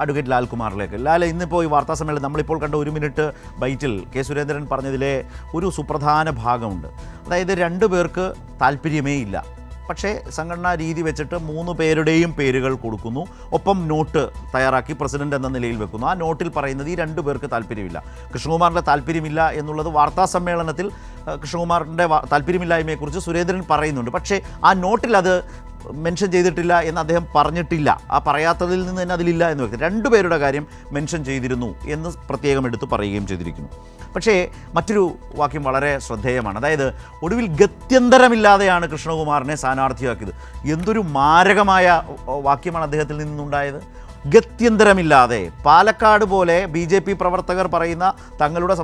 Advocate ലാൽകുമാറിലേക്ക്. Lal, ഇന്നിപ്പോൾ ഈ വാർത്താ സമ്മേളനം നമ്മളിപ്പോൾ കണ്ട 1 മിനിറ്റ് ബൈറ്റിൽ കെ സുരേന്ദ്രൻ പറഞ്ഞതിലെ ഒരു സുപ്രധാന ഭാഗമുണ്ട്. അതായത് 2 പേർക്ക് താല്പര്യമേ ഇല്ല, പക്ഷേ സംഘടനാ രീതി വെച്ചിട്ട് 3 പേരുടെയും പേരുകൾ കൊടുക്കുന്നു, ഒപ്പം നോട്ട് തയ്യാറാക്കി പ്രസിഡന്റ് എന്ന നിലയിൽ വെക്കുന്നു. ആ നോട്ടിൽ പറയുന്നത് ഈ 2 പേർക്ക് താല്പര്യമില്ല. കൃഷ്ണകുമാറിൻ്റെ താല്പര്യമില്ല എന്നുള്ളത് വാർത്താ സമ്മേളനത്തിൽ കൃഷ്ണകുമാറിൻ്റെ താല്പര്യമില്ലായ്മയെക്കുറിച്ച് സുരേന്ദ്രൻ പറയുന്നുണ്ട്. പക്ഷേ ആ നോട്ടിൽ അത് മെൻഷൻ ചെയ്തിട്ടില്ല എന്ന് അദ്ദേഹം പറഞ്ഞിട്ടില്ല. ആ പറയാത്തതിൽ നിന്ന് തന്നെ അതിലില്ല എന്ന് വ്യക്തം. 2 പേരുടെ കാര്യം മെൻഷൻ ചെയ്തിരുന്നു എന്ന് പ്രത്യേകം എടുത്ത് പറയുകയും ചെയ്തിരിക്കുന്നു. പക്ഷേ മറ്റൊരു വാക്യം വളരെ ശ്രദ്ധേയമാണ്. അതായത് ഒടുവിൽ ഗത്യന്തരമില്ലാതെയാണ് കൃഷ്ണകുമാറിനെ സ്ഥാനാർത്ഥിയാക്കിയത്. എന്തൊരു മാരകമായ വാക്യമാണ് അദ്ദേഹത്തിൽ നിന്നുണ്ടായത്. ഗത്യന്തരമില്ലാതെ. പാലക്കാട് പോലെ BJP പ്രവർത്തകർ പറയുന്ന തങ്ങളുടെ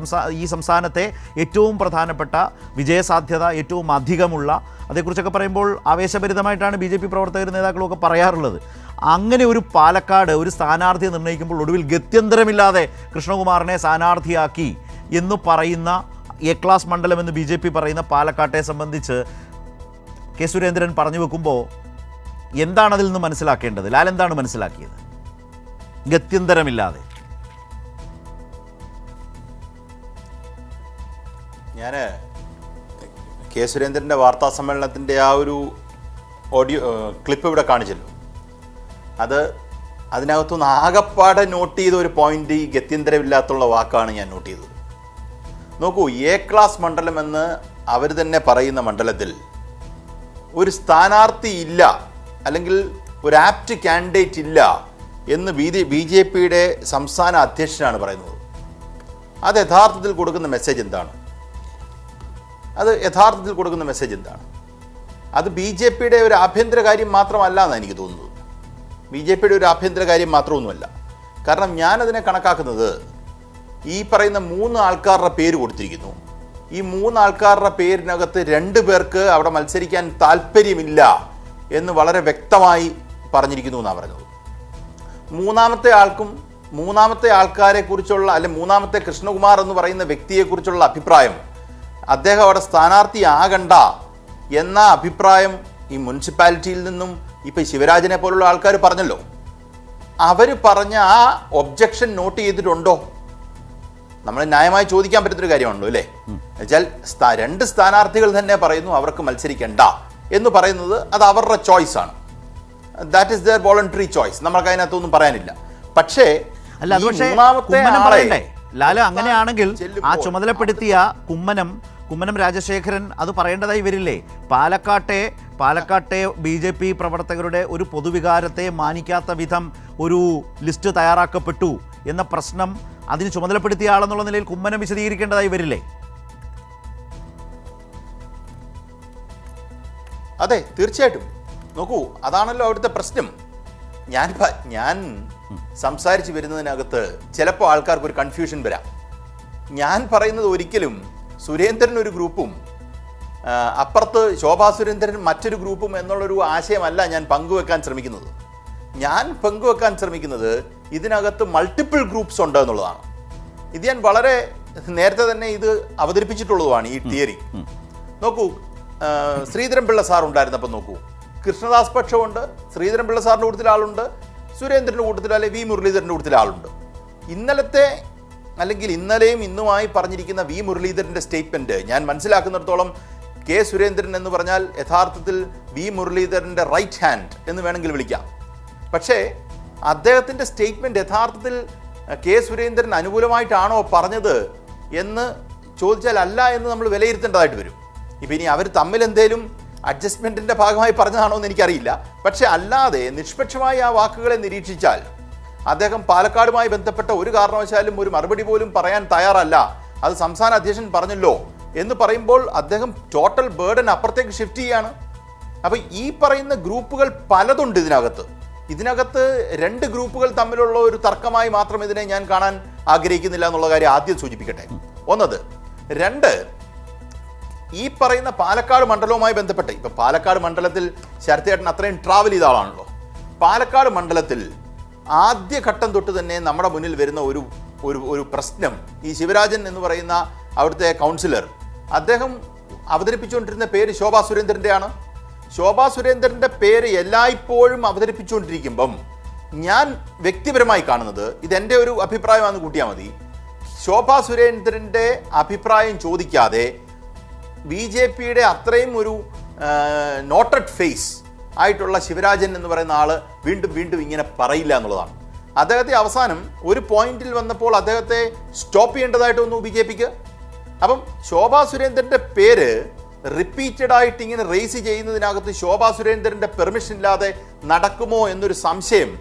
ഈ സംസ്ഥാനത്തെ ഏറ്റവും പ്രധാനപ്പെട്ട വിജയസാധ്യത ഏറ്റവും അധികമുള്ള, അതേക്കുറിച്ചൊക്കെ പറയുമ്പോൾ ആവേശഭരിതമായിട്ടാണ് BJP പ്രവർത്തകർ നേതാക്കളൊക്കെ പറയാറുള്ളത്. അങ്ങനെ ഒരു പാലക്കാട് ഒരു സ്ഥാനാർത്ഥിയെ നിർണ്ണയിക്കുമ്പോൾ ഒടുവിൽ ഗത്യന്തരമില്ലാതെ കൃഷ്ണകുമാറിനെ സ്ഥാനാർത്ഥിയാക്കി എന്ന് പറയുന്ന എ ക്ലാസ് മണ്ഡലം എന്ന് BJP പറയുന്ന പാലക്കാട്ടെ സംബന്ധിച്ച് കെ സുരേന്ദ്രൻ പറഞ്ഞു വെക്കുമ്പോൾ എന്താണതിൽ നിന്ന് മനസ്സിലാക്കേണ്ടത്? ലാൽ, എന്താണ് മനസ്സിലാക്കിയത്? ഗത്യന്തരമില്ലാതെ. ഞാൻ കെ സുരേന്ദ്രൻ്റെ വാർത്താ സമ്മേളനത്തിൻ്റെ ആ ഒരു ഓഡിയോ ക്ലിപ്പ് ഇവിടെ കാണിച്ചല്ലോ. അതിനകത്തുനിന്ന് ആകപ്പാടെ നോട്ട് ചെയ്ത ഒരു പോയിന്റ് ഈ ഗത്യന്തരമില്ലാത്തുള്ള വാക്കാണ് ഞാൻ നോട്ട് ചെയ്തത്. നോക്കൂ, എ ക്ലാസ് മണ്ഡലം എന്ന് അവർ തന്നെ പറയുന്ന മണ്ഡലത്തിൽ ഒരു സ്ഥാനാർത്ഥി ഇല്ല, അല്ലെങ്കിൽ ഒരു ആപ്റ്റ് കാൻഡിഡേറ്റ് ഇല്ല എന്ന് BJPയുടെ സംസ്ഥാന അധ്യക്ഷനാണ് പറയുന്നത്. അത് യഥാർത്ഥത്തിൽ കൊടുക്കുന്ന മെസ്സേജ് എന്താണ്? അത് BJPയുടെ ഒരു ആഭ്യന്തര കാര്യം മാത്രമല്ല എന്നാണ് എനിക്ക് തോന്നുന്നത്. BJPയുടെ ഒരു ആഭ്യന്തര കാര്യം മാത്രമൊന്നുമല്ല. കാരണം ഞാനതിനെ കണക്കാക്കുന്നത്, ഈ പറയുന്ന 3 ആൾക്കാരുടെ പേര് കൊടുത്തിരിക്കുന്നു. ഈ 3 ആൾക്കാരുടെ പേരിനകത്ത് 2 പേർക്ക് അവിടെ മത്സരിക്കാൻ താല്പര്യമില്ല എന്ന് വളരെ വ്യക്തമായി പറഞ്ഞിരിക്കുന്നു എന്നാണ് പറഞ്ഞത്. മൂന്നാമത്തെ ആൾക്കാരെ കുറിച്ചുള്ള, അല്ലെ മൂന്നാമത്തെ കൃഷ്ണകുമാർ എന്ന് പറയുന്ന വ്യക്തിയെക്കുറിച്ചുള്ള അഭിപ്രായം, അദ്ദേഹം അവിടെ സ്ഥാനാർത്ഥിയാകണ്ട എന്ന അഭിപ്രായം ഈ മുനിസിപ്പാലിറ്റിയിൽ നിന്നും ഇപ്പം ശിവരാജനെ പോലുള്ള ആൾക്കാർ പറഞ്ഞല്ലോ. അവർ പറഞ്ഞ ആ ഒബ്ജക്ഷൻ നോട്ട് ചെയ്തിട്ടുണ്ടോ? നമ്മൾ ന്യായമായി ചോദിക്കാൻ പറ്റുന്നൊരു കാര്യമാണല്ലോ അല്ലേ? എന്നുവെച്ചാൽ 2 സ്ഥാനാർത്ഥികൾ തന്നെ പറയുന്നു അവർക്ക് മത്സരിക്കണ്ട എന്ന് പറയുന്നത് അത് അവരുടെ ചോയ്സാണ്. That is their voluntary choice. നമ്മൾക്ക് അതിനകത്തൊന്നും പറയാനില്ല. പക്ഷേ ലാല്, അങ്ങനെയാണെങ്കിൽ ആ ചുമതലപ്പെടുത്തിയ കുമ്മനം രാജശേഖരൻ അത് പറയേണ്ടതായി വരില്ലേ? പാലക്കാട്ടെ BJP പ്രവർത്തകരുടെ ഒരു പൊതുവികാരത്തെ മാനിക്കാത്ത വിധം ഒരു ലിസ്റ്റ് തയ്യാറാക്കപ്പെട്ടു എന്ന പ്രശ്നം അതിന് ചുമതലപ്പെടുത്തിയ ആളെന്നുള്ള നിലയിൽ കുമ്മനം വിശദീകരിക്കേണ്ടതായി വരില്ലേ? അതെ, തീർച്ചയായിട്ടും. നോക്കൂ, അതാണല്ലോ അവിടുത്തെ പ്രശ്നം. ഞാൻ സംസാരിച്ച് വരുന്നതിനകത്ത് ചിലപ്പോൾ ആൾക്കാർക്ക് ഒരു കൺഫ്യൂഷൻ വരാം. ഞാൻ പറയുന്നത് ഒരിക്കലും സുരേന്ദ്രൻ ഒരു ഗ്രൂപ്പും അപ്പുറത്ത് ശോഭാ സുരേന്ദ്രൻ മറ്റൊരു ഗ്രൂപ്പും എന്നുള്ളൊരു ആശയമല്ല ഞാൻ പങ്കുവെക്കാൻ ശ്രമിക്കുന്നത്. ഞാൻ പങ്കുവെക്കാൻ ശ്രമിക്കുന്നത് ഇതിനകത്ത് മൾട്ടിപ്പിൾ ഗ്രൂപ്പ്സ് ഉണ്ട് എന്നുള്ളതാണ്. ഇത് ഞാൻ വളരെ നേരത്തെ തന്നെ ഇത് അവതരിപ്പിച്ചിട്ടുള്ളതുമാണ് ഈ തിയറി. നോക്കൂ, ശ്രീധരൻപിള്ള സാർ ഉണ്ടായിരുന്നപ്പോൾ നോക്കൂ, കൃഷ്ണദാസ് പക്ഷമുണ്ട്, ശ്രീധരൻപിള്ള സാറിൻ്റെ കൂട്ടത്തിൽ ആളുണ്ട്, സുരേന്ദ്രൻ്റെ കൂട്ടത്തിൽ അല്ലെങ്കിൽ വി മുരളീധരൻ്റെ കൂട്ടത്തിൽ ആളുണ്ട്. ഇന്നലെയും ഇന്നുമായി പറഞ്ഞിരിക്കുന്ന വി മുരളീധരൻ്റെ സ്റ്റേറ്റ്മെൻറ്റ് ഞാൻ മനസ്സിലാക്കുന്നിടത്തോളം കെ സുരേന്ദ്രൻ എന്ന് പറഞ്ഞാൽ യഥാർത്ഥത്തിൽ വി മുരളീധരൻ്റെ റൈറ്റ് ഹാൻഡ് എന്ന് വേണമെങ്കിൽ വിളിക്കാം. പക്ഷേ അദ്ദേഹത്തിൻ്റെ സ്റ്റേറ്റ്മെൻറ്റ് യഥാർത്ഥത്തിൽ കെ സുരേന്ദ്രൻ അനുകൂലമായിട്ടാണോ പറഞ്ഞത് എന്ന് ചോദിച്ചാൽ അല്ല എന്ന് നമ്മൾ വിലയിരുത്തേണ്ടതായിട്ട് വരും. ഇപ്പം ഇനി അവർ തമ്മിൽ എന്തേലും അഡ്ജസ്റ്റ്മെൻറ്റിൻ്റെ ഭാഗമായി പറഞ്ഞതാണോ എന്ന് എനിക്കറിയില്ല. പക്ഷേ അല്ലാതെ നിഷ്പക്ഷമായി ആ വാക്കുകളെ നിരീക്ഷിച്ചാൽ അദ്ദേഹം പാലക്കാടുമായി ബന്ധപ്പെട്ട ഒരു കാരണവശാലും ഒരു മറുപടി പോലും പറയാൻ തയ്യാറല്ല, അത് സംസ്ഥാന അധ്യക്ഷൻ പറഞ്ഞല്ലോ എന്ന് പറയുമ്പോൾ അദ്ദേഹം ടോട്ടൽ ബേർഡൻ അപ്പുറത്തേക്ക് ഷിഫ്റ്റ് ചെയ്യാണ്. അപ്പോൾ ഈ പറയുന്ന ഗ്രൂപ്പുകൾ പലതുണ്ട് ഇതിനകത്ത് 2 ഗ്രൂപ്പുകൾ തമ്മിലുള്ള ഒരു തർക്കമായി മാത്രം ഇതിനെ ഞാൻ കാണാൻ ആഗ്രഹിക്കുന്നില്ല എന്നുള്ള കാര്യം ആദ്യം സൂചിപ്പിക്കട്ടെ. 1. 2, ഈ പറയുന്ന പാലക്കാട് മണ്ഡലവുമായി ബന്ധപ്പെട്ട്, ഇപ്പം പാലക്കാട് മണ്ഡലത്തിൽ ശരത്തേട്ടൻ അത്രയും ട്രാവൽ ചെയ്ത ആളാണല്ലോ. പാലക്കാട് മണ്ഡലത്തിൽ ആദ്യഘട്ടം തൊട്ട് തന്നെ നമ്മുടെ മുന്നിൽ വരുന്ന ഒരു പ്രശ്നം, ഈ ശിവരാജൻ എന്ന് പറയുന്ന അവിടുത്തെ കൗൺസിലർ, അദ്ദേഹം അവതരിപ്പിച്ചുകൊണ്ടിരുന്ന പേര് ശോഭാ സുരേന്ദ്രൻ്റെയാണ്. ശോഭാ സുരേന്ദ്രൻ്റെ പേര് എല്ലായ്പ്പോഴും അവതരിപ്പിച്ചുകൊണ്ടിരിക്കുമ്പം ഞാൻ വ്യക്തിപരമായി കാണുന്നത്, ഇതെൻ്റെ ഒരു അഭിപ്രായമാണെന്ന് കൂട്ടിയാൽ മതി, ശോഭാ സുരേന്ദ്രൻ്റെ അഭിപ്രായം ചോദിക്കാതെ BJPയുടെ അത്രയും ഒരു നോട്ടഡ് ഫേസ് ആയിട്ടുള്ള ശിവരാജൻ എന്ന് പറയുന്ന ആൾ വീണ്ടും വീണ്ടും ഇങ്ങനെ പറയില്ല എന്നുള്ളതാണ്. അദ്ദേഹത്തെ അവസാനം ഒരു പോയിന്റിൽ വന്നപ്പോൾ അദ്ദേഹത്തെ സ്റ്റോപ്പ് ചെയ്യേണ്ടതായിട്ട് വന്നു BJPക്ക്. അപ്പം ശോഭാ സുരേന്ദ്രൻ്റെ പേര് റിപ്പീറ്റഡ് ആയിട്ട് ഇങ്ങനെ റേസ് ചെയ്യുന്നതിനകത്ത് ശോഭാ സുരേന്ദ്രൻ്റെ പെർമിഷൻ ഇല്ലാതെ നടക്കുമോ എന്നൊരു സംശയം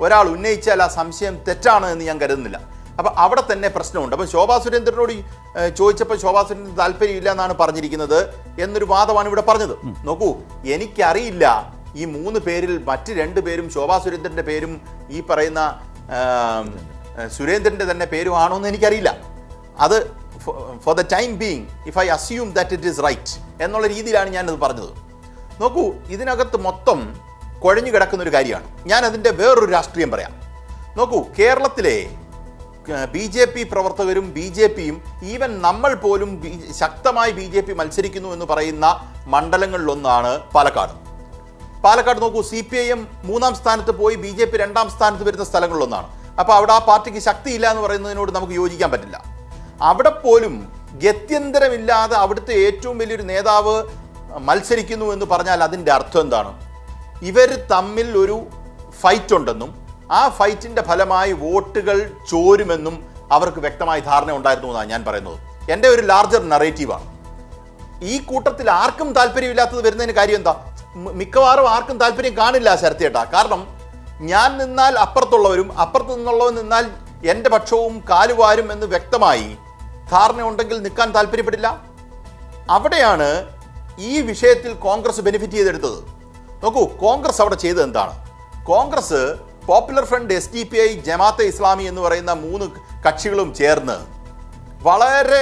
ഒരാൾ ഉന്നയിച്ചാൽ ആ സംശയം തെറ്റാണ് എന്ന് ഞാൻ കരുതുന്നില്ല. അപ്പം അവിടെ തന്നെ പ്രശ്നമുണ്ട്. അപ്പം ശോഭാ സുരേന്ദ്രനോട് ചോദിച്ചപ്പോൾ ശോഭാ സുരേന്ദ്രൻ താല്പര്യമില്ല എന്നാണ് പറഞ്ഞിരിക്കുന്നത് എന്നൊരു വാദമാണ് ഇവിടെ പറഞ്ഞത്. നോക്കൂ, എനിക്കറിയില്ല ഈ 3 പേരിൽ മറ്റ് 2 പേരും ശോഭാ സുരേന്ദ്രൻ്റെ പേരും ഈ പറയുന്ന സുരേന്ദ്രൻ്റെ തന്നെ പേരുമാണോ എന്ന് എനിക്കറിയില്ല. അത് for the time being if I assume that it is right എന്നുള്ള രീതിയിലാണ് ഞാനത് പറഞ്ഞത്. നോക്കൂ, ഇതിനകത്ത് മൊത്തം കുഴഞ്ഞു കിടക്കുന്ന ഒരു കാര്യമാണ്. ഞാൻ അതിൻ്റെ വേറൊരു രാഷ്ട്രീയം പറയാം. നോക്കൂ, കേരളത്തിലെ BJP പ്രവർത്തകരും BJPയും ഈവൻ നമ്മൾ പോലും ശക്തമായി BJP മത്സരിക്കുന്നു എന്ന് പറയുന്ന മണ്ഡലങ്ങളിലൊന്നാണ് പാലക്കാട്. പാലക്കാട് നോക്കൂ, CPIM 3-ാം സ്ഥാനത്ത് പോയി BJP 2-ാം സ്ഥാനത്ത് വരുന്ന സ്ഥലങ്ങളിലൊന്നാണ്. അപ്പോൾ അവിടെ ആ പാർട്ടിക്ക് ശക്തിയില്ല എന്ന് പറയുന്നതിനോട് നമുക്ക് യോജിക്കാൻ പറ്റില്ല. അവിടെ പോലും ഗത്യന്തരമില്ലാതെ അവിടുത്തെ ഏറ്റവും വലിയൊരു നേതാവ് മത്സരിക്കുന്നു എന്ന് പറഞ്ഞാൽ അതിൻ്റെ അർത്ഥം എന്താണ്? ഇവർ തമ്മിൽ ഒരു ഫൈറ്റ് ഉണ്ടെന്നും ആ ഫൈറ്റിൻ്റെ ഫലമായി വോട്ടുകൾ ചോരുമെന്നും അവർക്ക് വ്യക്തമായ ധാരണ ഉണ്ടായിരുന്നു എന്നാണ് ഞാൻ പറയുന്നത്. എൻ്റെ ഒരു ലാർജർ നറേറ്റീവാണ്. ഈ കൂട്ടത്തിൽ ആർക്കും താല്പര്യമില്ലാത്തത് വരുന്നതിന് കാര്യം എന്താ? മിക്കവാറും ആർക്കും താല്പര്യം കാണില്ല ശരത്തേട്ടാ. കാരണം ഞാൻ നിന്നാൽ അപ്പുറത്തുള്ളവരും അപ്പുറത്ത് നിന്നുള്ളവൻ നിന്നാൽ എൻ്റെ പക്ഷവും കാലുവാരും എന്ന് വ്യക്തമായി ധാരണ ഉണ്ടെങ്കിൽ നിൽക്കാൻ താല്പര്യപ്പെടില്ല. അവിടെയാണ് ഈ വിഷയത്തിൽ കോൺഗ്രസ് ബെനിഫിറ്റ് ചെയ്തെടുത്തത്. നോക്കൂ, കോൺഗ്രസ് അവിടെ ചെയ്തത് എന്താണ്? കോൺഗ്രസ്, പോപ്പുലർ ഫ്രണ്ട്, SDPI, ജമാഅത്തെ ഇസ്ലാമി എന്ന് പറയുന്ന 3 കക്ഷികളും ചേർന്ന് വളരെ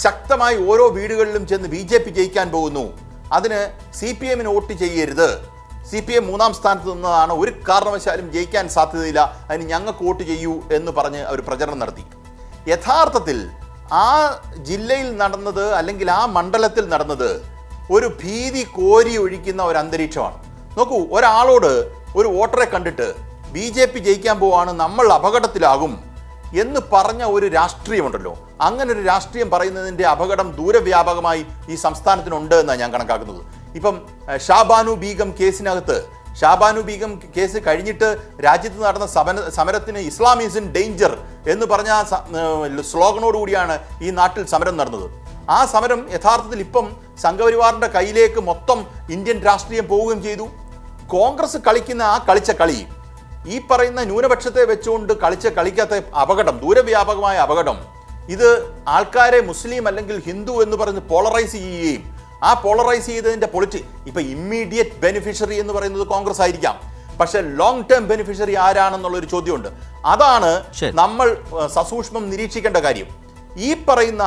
ശക്തമായി ഓരോ വീടുകളിലും ചെന്ന് BJP ജയിക്കാൻ പോകുന്നു, അതിന് CPMന് വോട്ട് ചെയ്യരുത്, CPM 3-ാം സ്ഥാനത്ത് നിന്നതാണ്, ഒരു കാരണവശാലും ജയിക്കാൻ സാധ്യതയില്ല, അതിന് ഞങ്ങൾക്ക് വോട്ട് ചെയ്യൂ എന്ന് പറഞ്ഞ് അവർ പ്രചരണം നടത്തി. യഥാർത്ഥത്തിൽ ആ ജില്ലയിൽ നടന്നത് അല്ലെങ്കിൽ ആ മണ്ഡലത്തിൽ നടന്നത് ഒരു ഭീതി കോരി ഒഴിക്കുന്ന ഒരു അന്തരീക്ഷമാണ്. നോക്കൂ, ഒരാളോട് ഒരു വോട്ടറെ കണ്ടിട്ട് BJP ജയിക്കാൻ പോവാണ്, നമ്മൾ അപകടത്തിലാകും എന്ന് പറഞ്ഞ ഒരു രാഷ്ട്രീയമുണ്ടല്ലോ, അങ്ങനെ ഒരു രാഷ്ട്രീയം പറയുന്നതിൻ്റെ അപകടം ദൂരവ്യാപകമായി ഈ സംസ്ഥാനത്തിനുണ്ട് എന്നാണ് ഞാൻ കണക്കാക്കുന്നത്. ഇപ്പം ഷാബാനു ബീഗം കേസിനകത്ത്, ഷാബാനു ബീഗം കേസ് കഴിഞ്ഞിട്ട് രാജ്യത്ത് നടന്ന സമരത്തിന് ഇസ്ലാം ഈസ് ഇൻ ഡേഞ്ചർ എന്ന് പറഞ്ഞ സ്ലോഗനോടുകൂടിയാണ് ഈ നാട്ടിൽ സമരം നടന്നത്. ആ സമരം യഥാർത്ഥത്തിൽ ഇപ്പം സംഘപരിവാറിൻ്റെ കയ്യിലേക്ക് മൊത്തം ഇന്ത്യൻ രാഷ്ട്രീയം പോവുകയും ചെയ്തു. കോൺഗ്രസ് കളിക്കുന്ന ആ കളിച്ച കളി, ഈ പറയുന്ന ന്യൂനപക്ഷത്തെ വെച്ചുകൊണ്ട് കളിക്കാത്ത അപകടം, ദൂരവ്യാപകമായ അപകടം, ഇത് ആൾക്കാരെ മുസ്ലിം അല്ലെങ്കിൽ ഹിന്ദു എന്ന് പറഞ്ഞ് പോളറൈസ് ചെയ്യുകയും ആ പോളറൈസ് ചെയ്തതിൻ്റെ ഇപ്പം ഇമ്മീഡിയറ്റ് ബെനിഫിഷ്യറി എന്ന് പറയുന്നത് കോൺഗ്രസ് ആയിരിക്കാം, പക്ഷെ ലോങ് ടേം ബെനിഫിഷ്യറി ആരാണെന്നുള്ളൊരു ചോദ്യമുണ്ട്. അതാണ് നമ്മൾ സസൂക്ഷ്മം നിരീക്ഷിക്കേണ്ട കാര്യം. ഈ പറയുന്ന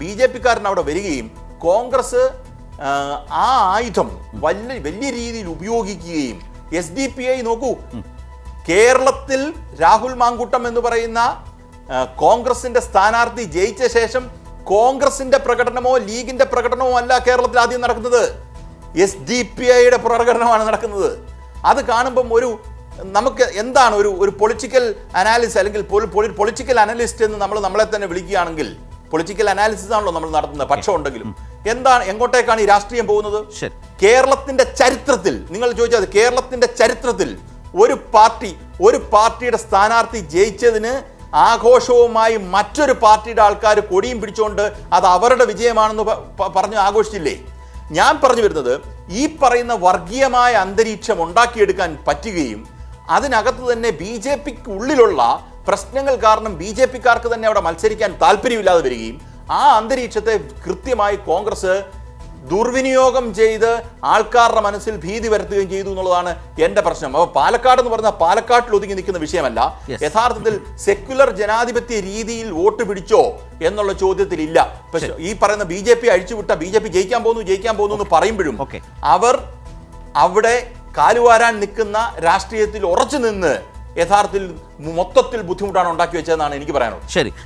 BJPക്കാരൻ അവിടെ വരികയും കോൺഗ്രസ് ആ ആയുധം വലിയ രീതിയിൽ ഉപയോഗിക്കുകയും SDPI നോക്കൂ, കേരളത്തിൽ രാഹുൽ മാങ്കൂട്ടം എന്ന് പറയുന്ന കോൺഗ്രസിന്റെ സ്ഥാനാർത്ഥി ജയിച്ച ശേഷം കോൺഗ്രസിന്റെ പ്രകടനമോ ലീഗിന്റെ പ്രകടനമോ അല്ല കേരളത്തിൽ ആദ്യം നടക്കുന്നത്, SDPIയുടെ പ്രകടനമാണ് നടക്കുന്നത്. അത് കാണുമ്പം നമുക്ക് എന്താണ് ഒരു പൊളിറ്റിക്കൽ അനാലിസിസ് അല്ലെങ്കിൽ പൊളിറ്റിക്കൽ അനലിസ്റ്റ് എന്ന് നമ്മളെ തന്നെ വിളിക്കുകയാണെങ്കിൽ, പൊളിറ്റിക്കൽ അനാലിസിസ് ആണല്ലോ നമ്മൾ നടത്തുന്നത് പക്ഷം ഉണ്ടെങ്കിലും, എങ്ങോട്ടേക്കാണ് ഈ രാഷ്ട്രീയം പോകുന്നത്? കേരളത്തിന്റെ ചരിത്രത്തിൽ നിങ്ങൾ ചോദിച്ചത്, കേരളത്തിന്റെ ചരിത്രത്തിൽ ഒരു പാർട്ടിയുടെ സ്ഥാനാർത്ഥി ജയിച്ചതിന് ആഘോഷവുമായി മറ്റൊരു പാർട്ടിയുടെ ആൾക്കാർ കൊടിയും പിടിച്ചുകൊണ്ട് അത് അവരുടെ വിജയമാണെന്ന് പറഞ്ഞ് ആഘോഷിച്ചില്ലേ? ഞാൻ പറഞ്ഞു വരുന്നത്, ഈ പറയുന്ന വർഗീയമായ അന്തരീക്ഷം ഉണ്ടാക്കിയെടുക്കാൻ പറ്റുകയും അതിനകത്ത് തന്നെ BJPക്ക് ഉള്ളിലുള്ള പ്രശ്നങ്ങൾ കാരണം BJPക്കാർക്ക് തന്നെ അവിടെ മത്സരിക്കാൻ താല്പര്യമില്ലാതെ വരികയും ആ അന്തരീക്ഷത്തെ കൃത്യമായി കോൺഗ്രസ് ദുർവിനിയോഗം ചെയ്ത് ആൾക്കാരുടെ മനസ്സിൽ ഭീതി വരുത്തുകയും ചെയ്തു എന്നുള്ളതാണ് എൻ്റെ പ്രശ്നം. അപ്പോൾ പാലക്കാട് എന്ന് പറഞ്ഞാൽ പാലക്കാട്ടിൽ ഒതുങ്ങി നിൽക്കുന്ന വിഷയമല്ല. യഥാർത്ഥത്തിൽ സെക്യുലർ ജനാധിപത്യ രീതിയിൽ വോട്ട് പിടിച്ചോ എന്നുള്ള ചോദ്യത്തിൽ ഇല്ല. പക്ഷേ ഈ പറയുന്ന BJP അഴിച്ചുവിട്ട BJP ജയിക്കാൻ പോകുന്നു എന്ന് പറയുമ്പോഴും അവർ അവിടെ കാലുവാരാൻ നിൽക്കുന്ന രാഷ്ട്രീയത്തിൽ ഉറച്ചു നിന്ന് യഥാർത്ഥത്തിൽ മൊത്തത്തിൽ ബുദ്ധിമുട്ടാണ് ഉണ്ടാക്കി വെച്ചതെന്നാണ് എനിക്ക് പറയാനുള്ളത്. ശരി.